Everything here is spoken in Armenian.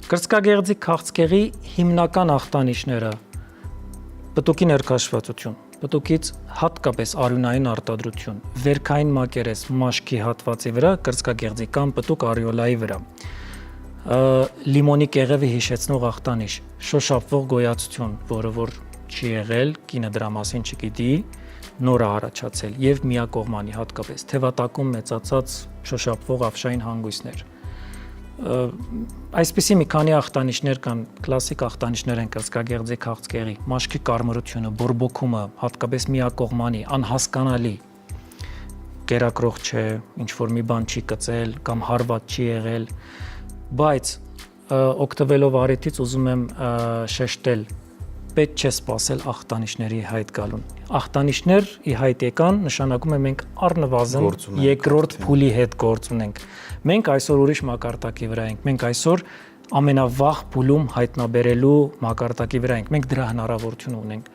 Կրծքագեղձի քաղցկեղի հիմնական ախտանիշները պտուկի ներկաշվածություն, պտուկից հատկապես արյունային արտադրություն, վերքային մակերես մաշկի հատվածի վրա, կրծքագեղձի կամ պտուկ արեոլայի վրա, լիմոնի կեղևը հիշեցնող ախտանիշ, շոշափվող գոյացություն, որը որ չի եղել, կինը դրա մասին չգիտի, նոր է առաջացել եւ միակողմանի հատկապես թևատակում մեծացած շոշափվող ավշային հանգույցներ։ Այսպիսի մի քանի ախտանիշներ կան, կլասիկ ախտանիշներ են կրծքագեղձի քաղցկեղի, մաշկի կարմրությունը, բորբոքումը, հատկապես միակողմանի, անհասկանալի, կերակրող չէ, ինչ որ մի բան չի կծել կամ հարված չի եղել, բայց օգտվելով առիթից ուզում եմ շեշտել, պետք չէ սպասել ախտանիշների հայտ գալուն։ Ախտանիշներ ի հայտ եկան, նշանակում է մենք առնվազն երկրորդ փուլի հետ գործ ունենք։ Մենք այսօր ուրիշ մակարդակի վրա ենք, մենք այսօր ամենավաղ փուլում հայտնաբերելու մակարդակի վրա ենք, մենք դրա հնարավորություն ունենք։